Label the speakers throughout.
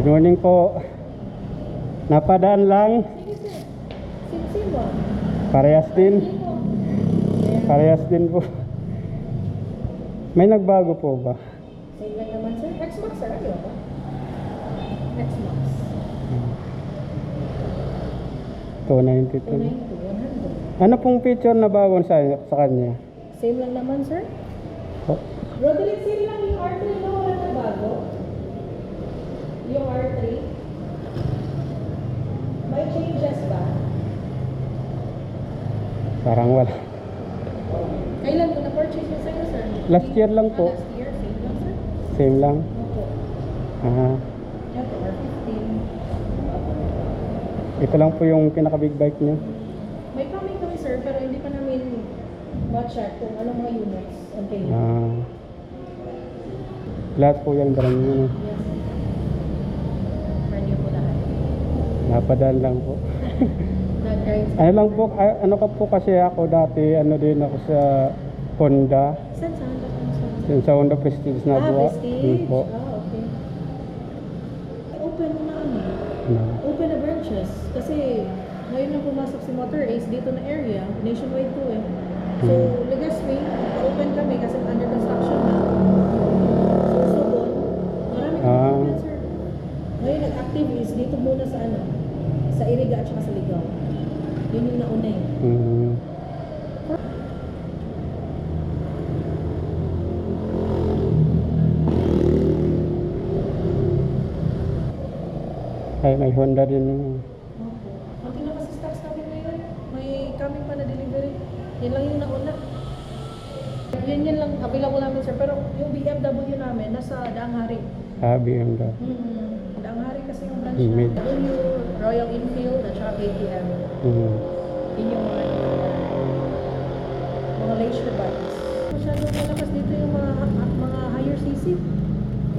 Speaker 1: Good morning po. Napadaan lang.
Speaker 2: Sino?
Speaker 1: Parehas din. Parehas din po. May nagbago po ba?
Speaker 2: Same lang naman sir. X-Max sir, ano ba? X-Max.
Speaker 1: 292.
Speaker 2: 290, 100.
Speaker 1: Ano pong feature na bago sa kanya?
Speaker 2: Same lang naman sir.
Speaker 1: Oh,
Speaker 2: Roderick, same lang yung R3 na wala na bago. Yung R3. May changes ba?
Speaker 1: parang wala.
Speaker 2: Kailan mo na-purchase mo sa'yo sir?
Speaker 1: Last year lang po.
Speaker 2: Last year, same lang sir.
Speaker 1: Same lang.
Speaker 2: Opo.
Speaker 1: Ah,
Speaker 2: Yan po, R15.
Speaker 1: ito lang po yung pinaka big bike niya.
Speaker 2: May coming kami sir, pero hindi pa namin ma-check kung anong mga units. Okay.
Speaker 1: Ah, lahat po yung brand new.
Speaker 2: Yes. Brand new po lahat.
Speaker 1: Napadaan lang po.
Speaker 2: Nag-drive sa...
Speaker 1: Ano lang po, ano ka po kasi ako dati, ano din ako sa Honda.
Speaker 2: Saan saan?
Speaker 1: Yung sa Honda Prestige na buwa.
Speaker 2: Prestige.
Speaker 1: Po.
Speaker 2: Okay. Open na ano?
Speaker 1: No.
Speaker 2: Open na branches. Kasi ngayon na pumasok si Motor Ace dito na area. Nationwide po eh. So, Legazpi, open kami kasi under construction na. So, Subon, marami kami open, sir. Ngayon, nag-active is dito muna sa ano, sa Iriga at saka sa Ligaw. Yun yung nauna eh.
Speaker 1: Mm. Ay, may Honda din.
Speaker 2: Konti na kasi stocks namin ngayon. May coming pa na delivery. Yan lang yung nauna. Yan lang available namin sir. Pero yung BMW namin, nasa Daang Hari.
Speaker 1: BMW.
Speaker 2: Daang Hari kasi yung branch
Speaker 1: Mid.
Speaker 2: na. Yung Royal Enfield at saka KTM.
Speaker 1: Mm.
Speaker 2: Yun yung mga leisure bikes. Masyadong malakas dito yung mga higher CC.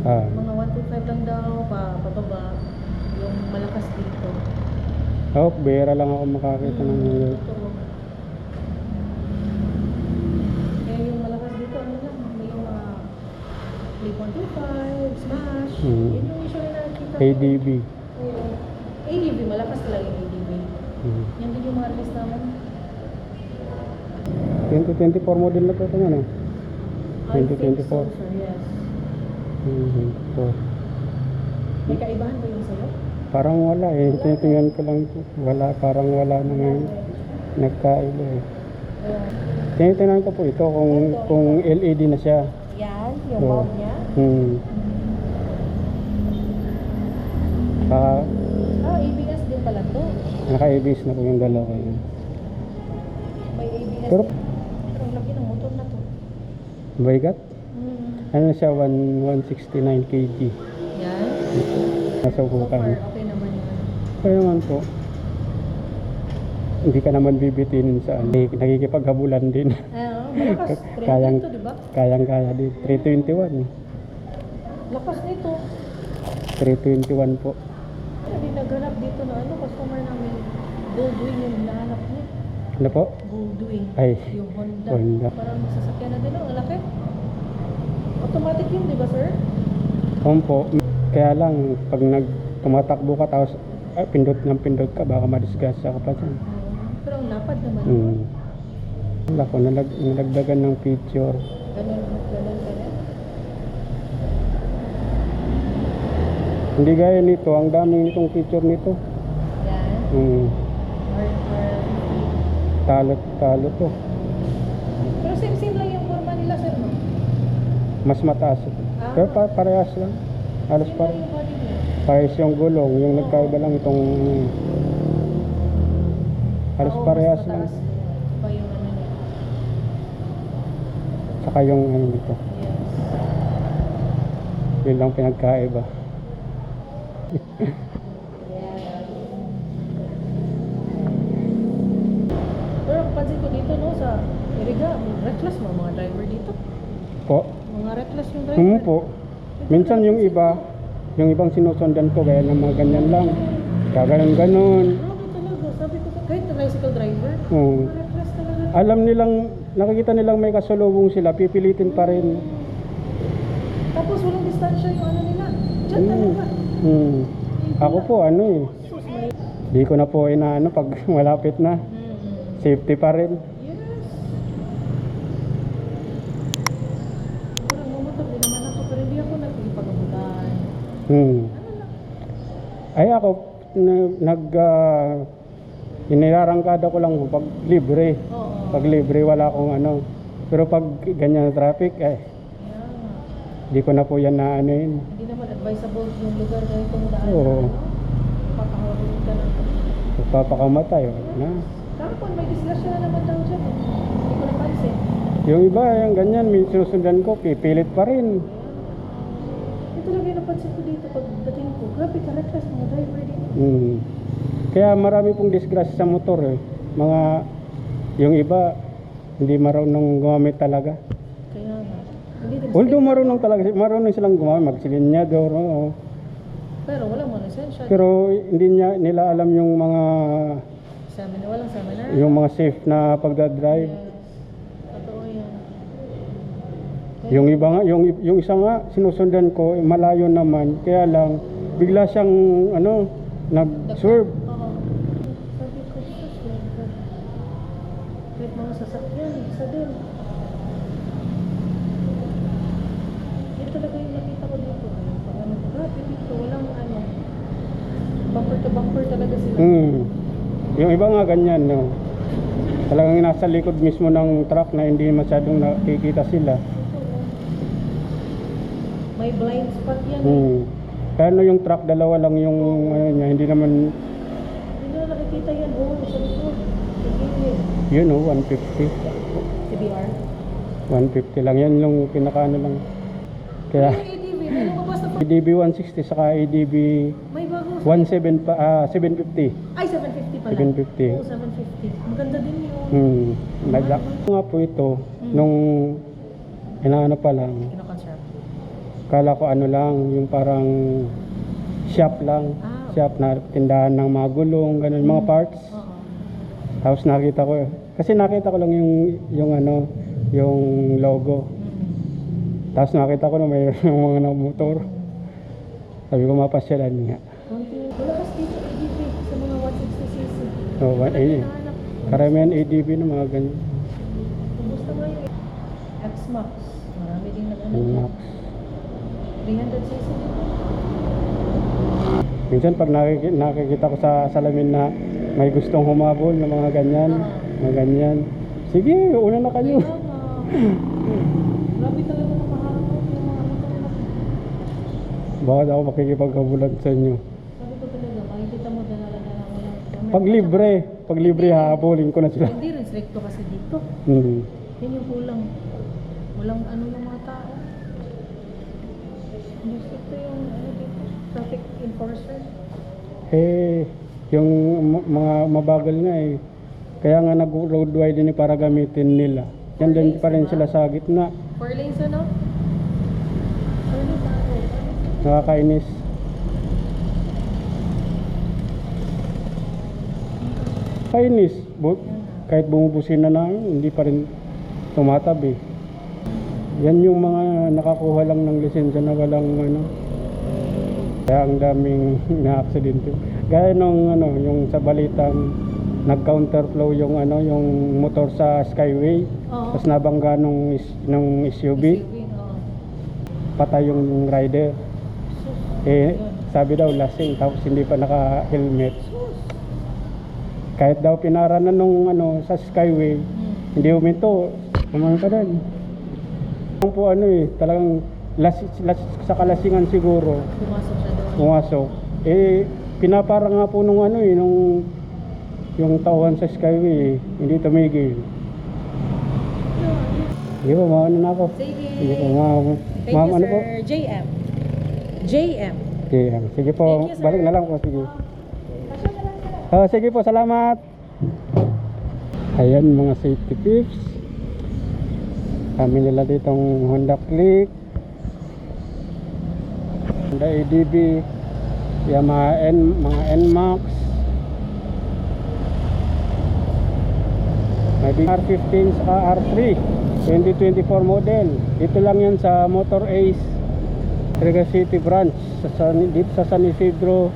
Speaker 1: Ah,
Speaker 2: Mga 125 lang daw, pababa. Yung malakas dito.
Speaker 1: oh, bihira lang ako makakita ng
Speaker 2: Totoo. Kaya yung malakas dito, ano lang, may yung mga 3.25, Smash, yun yung usually nakikita ko.
Speaker 1: ADB.
Speaker 2: Oo. ADB, malakas talaga yung ADB.
Speaker 1: Mm.
Speaker 2: Yan din yung mga release naman.
Speaker 1: 2024 model na po ito, ano?
Speaker 2: I think so,
Speaker 1: 2024.
Speaker 2: sir, yes.
Speaker 1: So,
Speaker 2: May kaibahan ba yung sa'yo?
Speaker 1: parang wala eh. Tinitingnan ko lang po. Wala, parang wala na ngayon. Nagkaiba eh. Tinitingnan ko po ito kung LED na siya.
Speaker 2: Yan, yung
Speaker 1: Oo.
Speaker 2: bulb niya. ABS din pala to.
Speaker 1: Naka-ABS na po yung dalawa yun.
Speaker 2: May ABS.
Speaker 1: Pero,
Speaker 2: Pero ang laki ng motor na to.
Speaker 1: bigat? Ano siya, 169 kg.
Speaker 2: Yan.
Speaker 1: Nasa
Speaker 2: So far,
Speaker 1: upukan.
Speaker 2: okay naman yan.
Speaker 1: Kaya naman po, hindi ka naman bibitinin sa ano. Nakikipaghabulan din.
Speaker 2: Malakas.
Speaker 1: Kayang,
Speaker 2: Ito, diba?
Speaker 1: kayang-kaya din. 321 eh.
Speaker 2: Lakas nito.
Speaker 1: 321 po.
Speaker 2: Hindi naghanap dito na ano, customer namin. Goldwing yung hinahanap niya.
Speaker 1: Ano po?
Speaker 2: Goldwing.
Speaker 1: Ay,
Speaker 2: Yung Honda.
Speaker 1: Honda.
Speaker 2: Parang masasakyan na din, ang laki. Automatic yun, di ba sir?
Speaker 1: po. Kaya lang, pag tumatakbo ka tapos pindot ng pindot ka, baka madisgrasya ka pa dyan.
Speaker 2: Pero ang lapad naman.
Speaker 1: Wala ko, nalagdagan ng feature.
Speaker 2: Ganun.
Speaker 1: Hindi gaya nito, ang dami nitong feature nito.
Speaker 2: Yan.
Speaker 1: Talo to.
Speaker 2: Pero same lang yung forma nila sir, no?
Speaker 1: Mas mataas ito. Pero parehas lang. Halos
Speaker 2: Same
Speaker 1: parehas.
Speaker 2: lang yung body niya.
Speaker 1: Parehas yung gulong, yung nagkaiba lang itong halos
Speaker 2: Oo,
Speaker 1: parehas
Speaker 2: mas
Speaker 1: lang.
Speaker 2: mataas pa yung ano niya.
Speaker 1: Saka yung ano nito.
Speaker 2: Yes.
Speaker 1: Yun lang pinagkaiba.
Speaker 2: Pero pansin ko dito no sa Iriga, reckless mga driver dito.
Speaker 1: Po.
Speaker 2: Mga reckless yung driver.
Speaker 1: Po. Minsan yung ibang sinusundan ko gaya ng mga ganyan lang. Gaganon-ganon.
Speaker 2: Grabe talaga. Sabi ko kahit tricycle driver,
Speaker 1: Oo.
Speaker 2: mga reckless talaga.
Speaker 1: Alam nilang, nakikita nilang may kasalubong sila, pipilitin pa rin.
Speaker 2: Tapos walang distansya yung ano nila. Diyan talaga.
Speaker 1: Hmm. Ako po ano eh. Di ko na po inaano pag malapit na. Safety pa rin.
Speaker 2: Yes. Parang mamotor din naman ako, pero hindi ako nagpipagabulan.
Speaker 1: Hmm.
Speaker 2: Ano lang?
Speaker 1: Ay ako, inirarangkada ko lang pag libre.
Speaker 2: Oo.
Speaker 1: Pag libre wala akong ano. Pero pag ganyan na traffic,
Speaker 2: Yeah.
Speaker 1: di ko na po yan na ano yun.
Speaker 2: Hindi naman advisable yung lugar na itong daan.
Speaker 1: Oo.
Speaker 2: Papakahulog ka na.
Speaker 1: Magpapakamatay. Na.
Speaker 2: Kapon, may disgrasya na naman daw dyan. Hindi ko napansin.
Speaker 1: Yung iba, yung ganyan, may sinusundan ko, pipilit pa rin.
Speaker 2: Ito lang yung napansin ko dito pagdating ko. Grabe ka, reckless mga driver dito.
Speaker 1: Hmm. Kaya marami pong disgrasya sa motor eh. Mga, yung iba, hindi marunong gumamit talaga.
Speaker 2: Kaya nga. Hindi din
Speaker 1: Although marunong silang gumamit, magsilinyador, oo.
Speaker 2: pero walang mga lisensya.
Speaker 1: Pero hindi nila alam yung mga
Speaker 2: Walang seminar.
Speaker 1: yung mga safe na pagdadrive.
Speaker 2: Yes. Totoo yan.
Speaker 1: Yung iba nga, yung isa nga sinusundan ko, malayo naman, kaya lang bigla siyang ano, nag-swerve.
Speaker 2: Oo. Sabi ko, sus, kahit mga sasakyan, isa din. Yan talaga yung nakita ko dito. Pag ano, grabe dito, walang ano, bumper to bumper talaga sila.
Speaker 1: Yung iba nga ganyan, no. Talagang nasa likod mismo ng truck na hindi masyadong nakikita sila.
Speaker 2: May blind spot yan.
Speaker 1: Kaya no, yung truck dalawa lang yung ano niya, hindi naman
Speaker 2: Hindi na nakikita yan. Oo, sa likod. Sa gilid.
Speaker 1: yun, 150.
Speaker 2: CBR.
Speaker 1: 150 lang yan yung pinakaano lang. Kaya
Speaker 2: Yung ADV, may lumabas na pa.
Speaker 1: ADB 160 saka ADB
Speaker 2: May bago.
Speaker 1: 750.
Speaker 2: Ay, 750 pala.
Speaker 1: 750.
Speaker 2: Oo, 750. Maganda din yun.
Speaker 1: Nag-lock nga po ito nung inaano pa lang.
Speaker 2: Kino-construct.
Speaker 1: Kala ko ano lang, yung parang shop lang.
Speaker 2: Ah.
Speaker 1: Shop na tindahan ng mga gulong, ganun, mga parts.
Speaker 2: Oo.
Speaker 1: Tapos nakita ko, kasi nakita ko lang yung ano, yung logo. Tapos nakita ko na may mga motor. Sabi ko mapasyalan nga.
Speaker 2: Konti. Wala kasi dito ADV sa mga 160cc.
Speaker 1: So,
Speaker 2: Hinahanap.
Speaker 1: karamihan ADB na mga ganyan.
Speaker 2: Kumusta nga yung X-Max? Marami din nag-ano.
Speaker 1: Yung Max.
Speaker 2: 300cc din.
Speaker 1: Minsan pag nakikita ko sa salamin na may gustong humabol na mga ganyan, mga ganyan. Sige, una na kayo.
Speaker 2: Kaya nga. Grabe talaga nakaharap ko yung mga motor na.
Speaker 1: Bakit ako makikipaghabulan sa inyo?
Speaker 2: Sabi ko talaga, makikita mo na walang
Speaker 1: Pag libre hahabulin ko na sila.
Speaker 2: Hindi rin stricto kasi dito. Yan yung kulang. Walang ano yung mga tao. Hindi stricto yung ano dito, traffic enforcer.
Speaker 1: Yung mga mabagal nga eh. Kaya nga nag-road wide din para gamitin nila. Yan din pa rin sila sa gitna.
Speaker 2: 4 lanes ano? 4 lanes ano?
Speaker 1: Nakakainis. Kainis. Kahit bumubusin na namin, hindi pa rin tumatabi. Yan yung mga nakakuha lang ng lisensya na walang ano. Kaya ang daming na-aksidente. Gaya nung ano, yung sa balitang nag-counterflow yung ano, yung motor sa Skyway.
Speaker 2: Oo.
Speaker 1: Tapos nabangga nung SUV,
Speaker 2: oo.
Speaker 1: patay yung rider. Sabi daw lasing, tapos hindi pa naka-helmet. Kahit daw pinaranan nung ano sa Skyway, hindi huminto, umano pa din. Ang po ano eh, talagang sa kalasingan siguro,
Speaker 2: Pumasok siya doon.
Speaker 1: pumasok. Pinapara nga po nung ano eh, nung yung tauhan sa Skyway, hindi tumigil. Hindi po, maano na ako.
Speaker 2: Sige.
Speaker 1: Hindi po,
Speaker 2: Thank you,
Speaker 1: ano po?
Speaker 2: sir. JM. JM.
Speaker 1: Sige po,
Speaker 2: Thank you, sir.
Speaker 1: balik na lang po, sige.
Speaker 2: Pasya na lang sila.
Speaker 1: Sige po, salamat. Ayan mga safety tips. Kami nila ditong Honda Click, Honda ADB, Yamaha mga NMAX, may R15 saka R3 2024 model. Dito lang yan sa Motor Ace. City branch dito sa San Isidro,